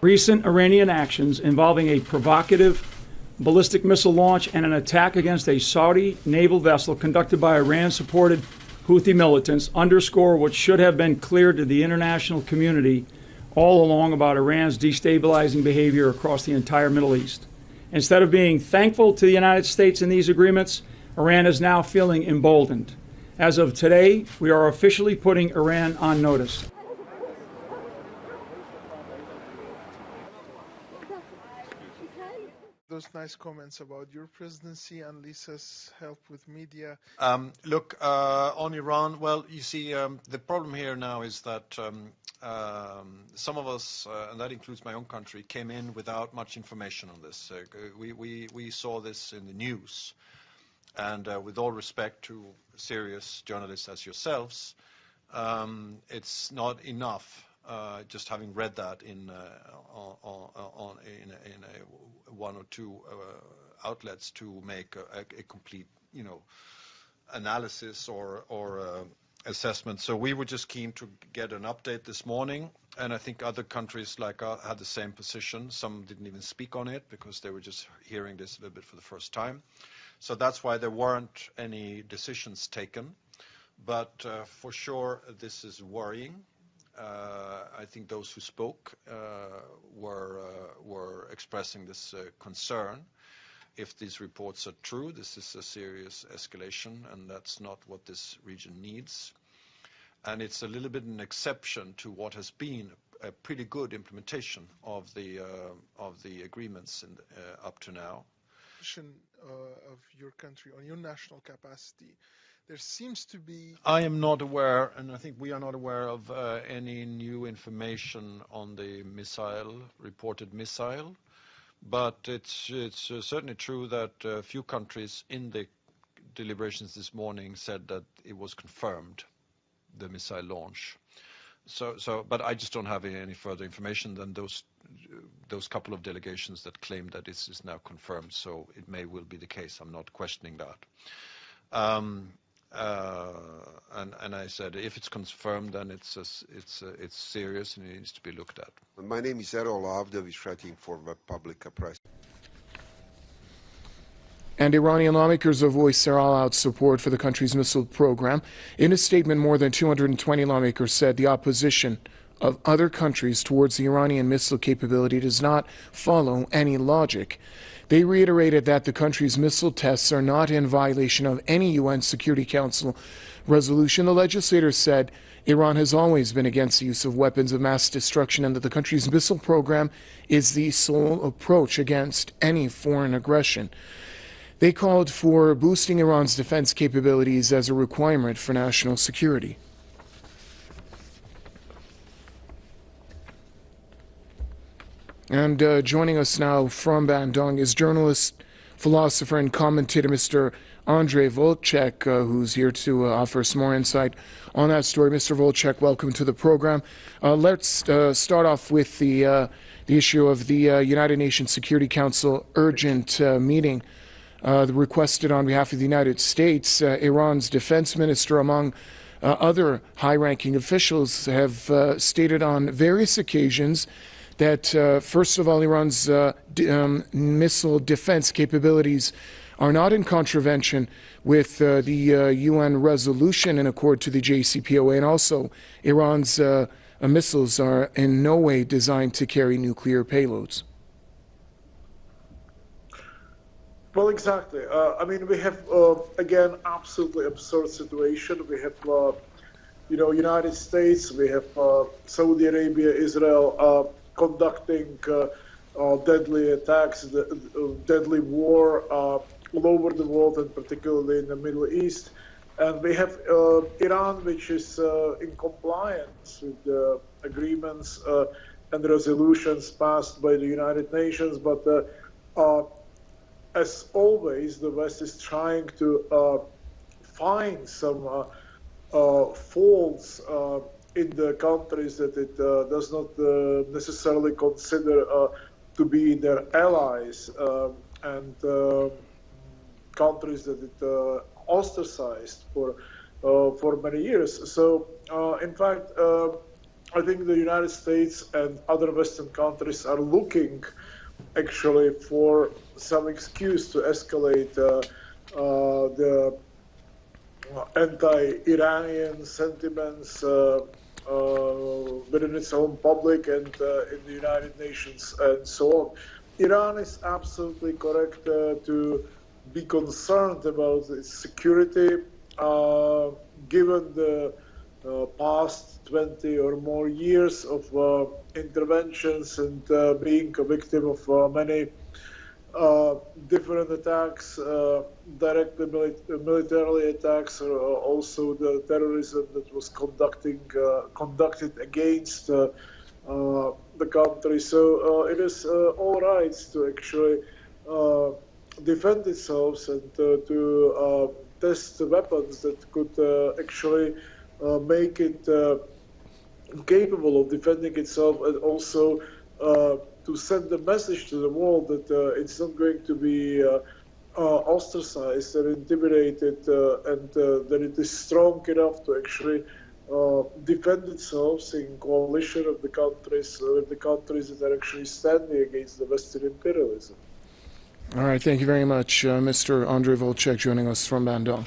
Recent Iranian actions involving a provocative ballistic missile launch and an attack against a Saudi naval vessel conducted by Iran-supported Houthi militants underscore what should have been clear to the international community all along about Iran's destabilizing behavior across the entire Middle East. Instead of being thankful to the United States in these agreements, Iran is now feeling emboldened. As of today, we are officially putting Iran on notice. Those nice comments about your presidency and Lisa's help with media. Look, on Iran, well, you see, the problem here now is that some of us, and that includes my own country, came in without much information on this. We saw this in the news. And with all respect to serious journalists as yourselves, it's not enough just having read that in one or two outlets to make a complete, analysis or assessment. So we were just keen to get an update this morning, and I think other countries like had the same position. Some didn't even speak on it because they were just hearing this a little bit for the first time. So that's why there weren't any decisions taken. But for sure, this is worrying. I think those who spoke were expressing this concern. If these reports are true, this is a serious escalation, and that's not what this region needs. And it's a little bit an exception to what has been a pretty good implementation of the agreements up to now. Of your country on your national capacity, there seems to be... I am not aware, and I think we are not aware of any new information on the reported missile, but it's certainly true that a few countries in the deliberations this morning said that it was confirmed, the missile launch. But I just don't have any further information than those couple of delegations that claim that this is now confirmed. So it may well be the case. I'm not questioning that. And I said if it's confirmed, then it's serious and it needs to be looked at. My name is Errol Avdovic, writing for the Public Press. And Iranian lawmakers have voiced their all-out support for the country's missile program. In a statement, more than 220 lawmakers said the opposition of other countries towards the Iranian missile capability does not follow any logic. They reiterated that the country's missile tests are not in violation of any UN Security Council resolution. The legislators said Iran has always been against the use of weapons of mass destruction and that the country's missile program is the sole approach against any foreign aggression. They called for boosting Iran's defense capabilities as a requirement for national security. And joining us now from Bandung is journalist, philosopher, and commentator Mr. Andrei Volchek, who's here to offer us more insight on that story. Mr. Volchek, welcome to the program. Let's start off with the issue of the United Nations Security Council urgent meeting requested on behalf of the United States. Iran's defense minister, among other high-ranking officials, have stated on various occasions that, first of all, Iran's missile defense capabilities are not in contravention with the UN resolution in accord to the JCPOA, and also Iran's missiles are in no way designed to carry nuclear payloads. Well, exactly. I mean, we have, again, absolutely absurd situation. We have, United States, we have Saudi Arabia, Israel conducting deadly attacks, deadly war all over the world, and particularly in the Middle East. And we have Iran, which is in compliance with the agreements and resolutions passed by the United Nations, but as always, the West is trying to find some faults in the countries that it does not necessarily consider to be their allies, and countries that it ostracized for many years. So, in fact, I think the United States and other Western countries are looking actually for some excuse to escalate the anti-Iranian sentiments within its own public and in the United Nations and so on. Iran is absolutely correct to be concerned about its security, given the past 20 or more years of interventions and being a victim of many different attacks, directly militarily attacks, or also the terrorism that was conducted against the country. So it is all right to actually defend itself and to test weapons that could actually make it capable of defending itself, and also to send a message to the world that it's not going to be ostracized and intimidated, and that it is strong enough to actually defend itself in coalition of the countries that are actually standing against the Western imperialism. All right, thank you very much, Mr. Andrei Volchek, joining us from Bandung.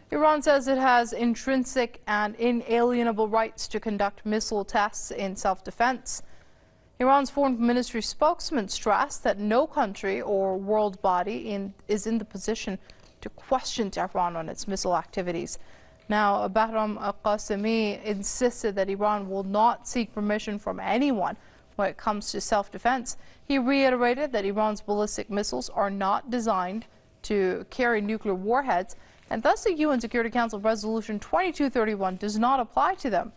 Iran says it has intrinsic and inalienable rights to conduct missile tests in self-defense. Iran's foreign ministry spokesman stressed that no country or world body is in the position to question Tehran on its missile activities. Now, Bahram Qasemi insisted that Iran will not seek permission from anyone when it comes to self-defense. He reiterated that Iran's ballistic missiles are not designed to carry nuclear warheads, and thus the UN Security Council Resolution 2231 does not apply to them.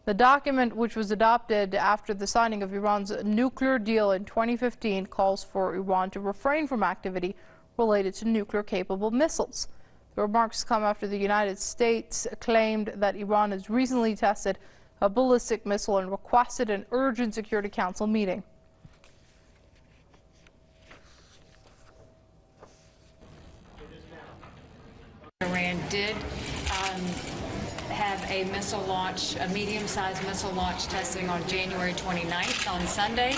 The document, which was adopted after the signing of Iran's nuclear deal in 2015, calls for Iran to refrain from activity related to nuclear-capable missiles. The remarks come after the United States claimed that Iran has recently tested a ballistic missile and requested an urgent Security Council meeting. Iran did have a missile launch, a medium-sized missile launch testing on January 29th on Sunday.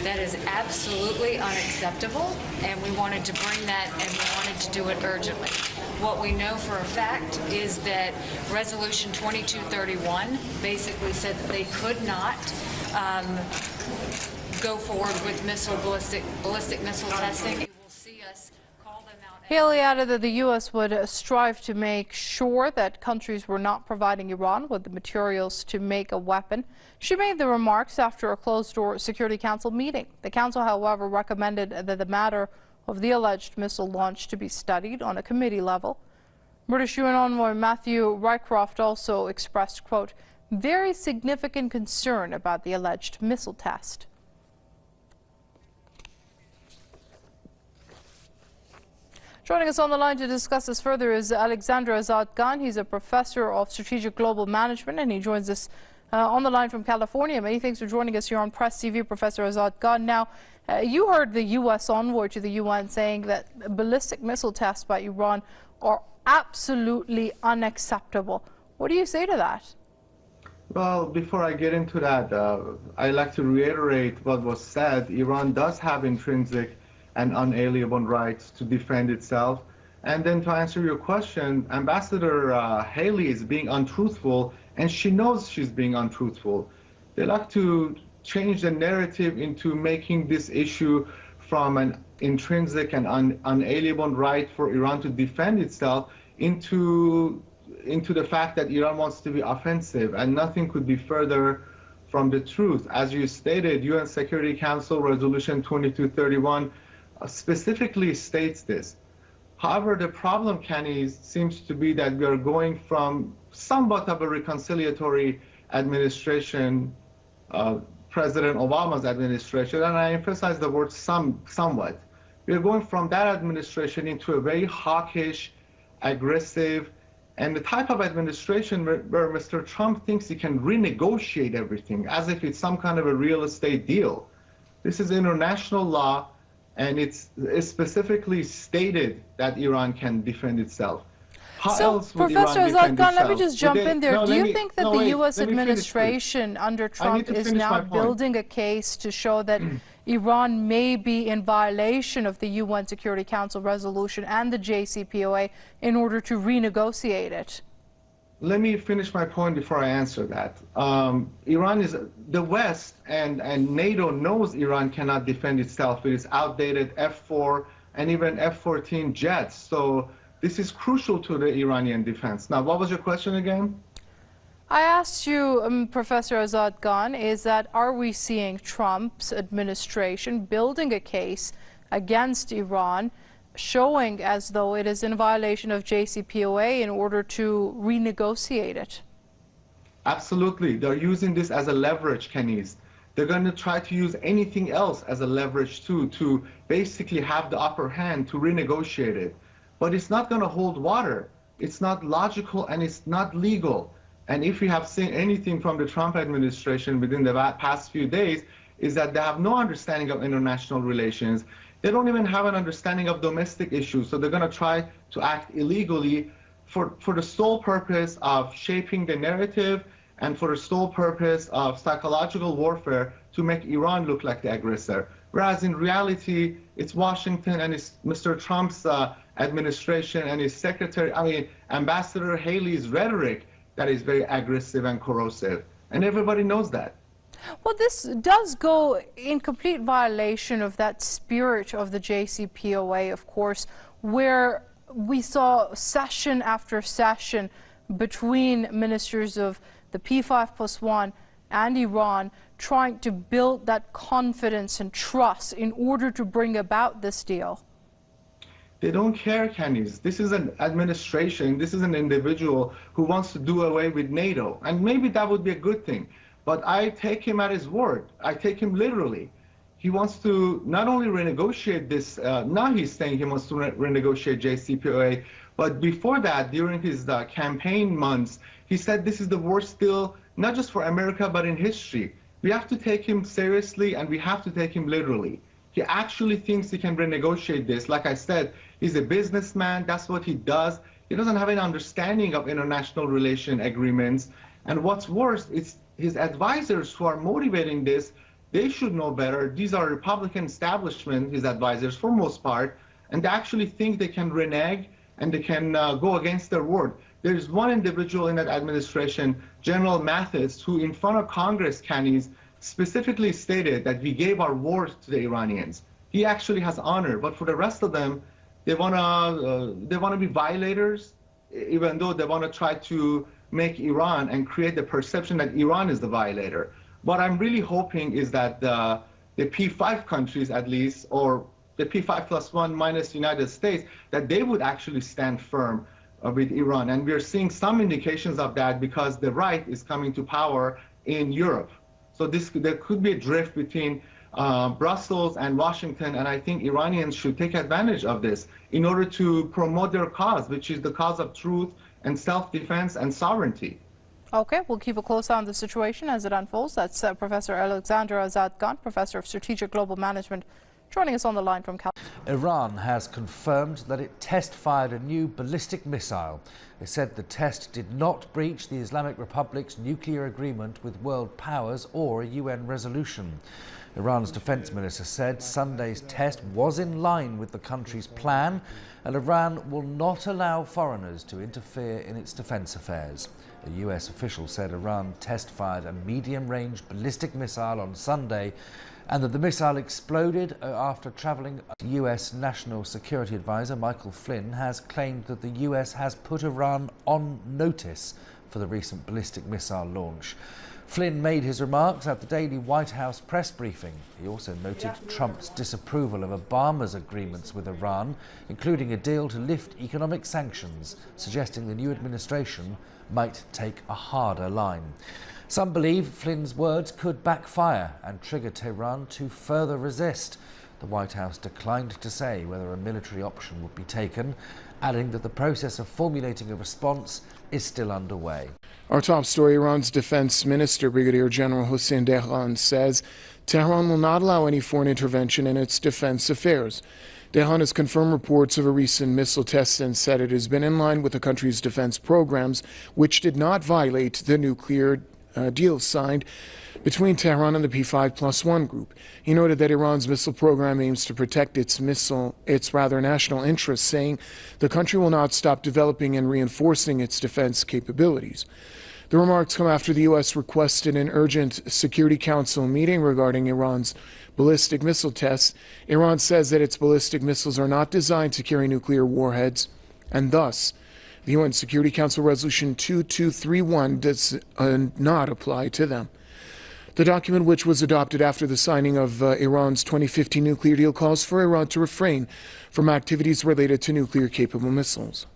That is absolutely unacceptable, and we wanted to bring that, and we wanted to do it urgently. What we know for a fact is that Resolution 2231 basically said that they could not go forward with ballistic missile testing. You will see us call them out. Haley added that the U.S. would strive to make sure that countries were not providing Iran with the materials to make a weapon. She made the remarks after a closed-door Security Council meeting. The Council, however, recommended that the matter of the alleged missile launch to be studied on a committee level. British UN envoy Matthew Rycroft also expressed, quote, very significant concern about the alleged missile test. Joining us on the line to discuss this further is Alexander Azad-Gan. He's a professor of strategic global management, and he joins us on the line from California. Many thanks for joining us here on Press TV, Professor Azad-Gan. Now, you heard the U.S. envoy to the UN saying that ballistic missile tests by Iran are absolutely unacceptable. What do you say to that? Well, before I get into that, I'd like to reiterate what was said. Iran does have intrinsic and unalienable rights to defend itself. And then to answer your question, Ambassador Haley is being untruthful, and she knows she's being untruthful. They like to change the narrative into making this issue from an intrinsic and unalienable right for Iran to defend itself into the fact that Iran wants to be offensive, and nothing could be further from the truth. As you stated, UN Security Council Resolution 2231 specifically states this. However, the problem, Kenny, seems to be that we are going from somewhat of a reconciliatory administration, President Obama's administration, and I emphasize the word somewhat. We are going from that administration into a very hawkish, aggressive, and the type of administration where Mr. Trump thinks he can renegotiate everything as if it's some kind of a real estate deal. This is international law, and it's specifically stated that Iran can defend itself. How So, else would Professor Iran defend Azad Khan, let me itself? just jump in there. Do you think that the U.S. Let me finish, please. administration under I need Trump to is finish now my point. building a case to show that Iran may be in violation of the UN Security Council resolution and the JCPOA in order to renegotiate it? Let me finish my point before I answer that. Iran is, the West and NATO knows Iran cannot defend itself with its outdated F-4 and even F-14 jets. So this is crucial to the Iranian defense. Now, what was your question again? I asked you, Professor Azad Khan, is that are we seeing Trump's administration building a case against Iran, showing as though it is in violation of JCPOA in order to renegotiate it? Absolutely. They're using this as a leverage, Kenny's. They're going to try to use anything else as a leverage too, to basically have the upper hand to renegotiate it. But it's not going to hold water. It's not logical and it's not legal. And if we have seen anything from the Trump administration within the past few days, is that they have no understanding of international relations. They don't even have an understanding of domestic issues. So they're going to try to act illegally for the sole purpose of shaping the narrative and for the sole purpose of psychological warfare to make Iran look like the aggressor. Whereas in reality, it's Washington and it's Mr. Trump's administration and his secretary, Ambassador Haley's rhetoric that is very aggressive and corrosive. And everybody knows that. Well, this does go in complete violation of that spirit of the JCPOA, of course, where we saw session after session between ministers of the P5+1 and Iran trying to build that confidence and trust in order to bring about this deal. They don't care, Kenny's. This is an administration, this is an individual who wants to do away with NATO. And maybe that would be a good thing. But I take him at his word. I take him literally. He wants to not only renegotiate this, now he's saying he wants to renegotiate JCPOA, but before that, during his campaign months, he said this is the worst deal, not just for America, but in history. We have to take him seriously and we have to take him literally. He actually thinks he can renegotiate this. Like I said, he's a businessman. That's what he does. He doesn't have an understanding of international relation agreements. And what's worse, it's his advisors who are motivating this. They should know better. These are Republican establishment, his advisors for most part, and they actually think they can renege and they can go against their word. There's one individual in that administration, General Mathis, who in front of Congress, Kenny's, specifically stated that we gave our word to the Iranians. He actually has honor, but for the rest of them, they wanna be violators, even though they want to try to make Iran and create the perception that Iran is the violator. What I'm really hoping is that the P5 countries, at least, or the P5+1 minus United States, that they would actually stand firm with Iran. And we're seeing some indications of that because the right is coming to power in Europe. So there could be a drift between Brussels and Washington, and I think Iranians should take advantage of this in order to promote their cause, which is the cause of truth and self-defense and sovereignty. Okay, we'll keep a close eye on the situation as it unfolds. That's Professor Alexander Azad Khan, Professor of Strategic Global Management, joining us on the line from California. Iran has confirmed that it test-fired a new ballistic missile. It said the test did not breach the Islamic Republic's nuclear agreement with world powers or a UN resolution. Iran's defense minister said Sunday's test was in line with the country's plan, and Iran will not allow foreigners to interfere in its defense affairs. A US official said Iran test-fired a medium-range ballistic missile on Sunday and that the missile exploded after travelling. US National Security Advisor Michael Flynn has claimed that the US has put Iran on notice for the recent ballistic missile launch. Flynn made his remarks at the daily White House press briefing. He also noted Trump's disapproval of Obama's agreements with Iran, including a deal to lift economic sanctions, suggesting the new administration might take a harder line. Some believe Flynn's words could backfire and trigger Tehran to further resist. The White House declined to say whether a military option would be taken, adding that the process of formulating a response is still underway. Our top story, Iran's defense minister, Brigadier General Hossein Dehran, says Tehran will not allow any foreign intervention in its defense affairs. Tehran has confirmed reports of a recent missile test and said it has been in line with the country's defense programs, which did not violate the nuclear deal signed between Tehran and the P5+1 group. He noted that Iran's missile program aims to protect its national interests, saying the country will not stop developing and reinforcing its defense capabilities. The remarks come after the U.S. requested an urgent Security Council meeting regarding Iran's ballistic missile tests. Iran says that its ballistic missiles are not designed to carry nuclear warheads, and thus the UN Security Council Resolution 2231 does not apply to them. The document, which was adopted after the signing of Iran's 2015 nuclear deal, calls for Iran to refrain from activities related to nuclear-capable missiles.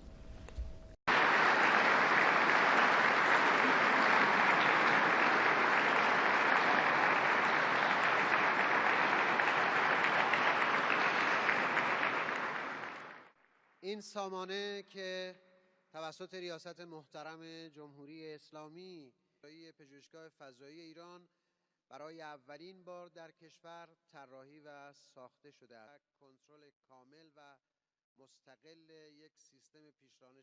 این سامانه که توسط ریاست محترم جمهوری اسلامی برای پژوهشگاه فضایی ایران برای اولین بار در کشور طراحی و ساخته شده است. کنترل کامل و مستقل یک سیستم پیشران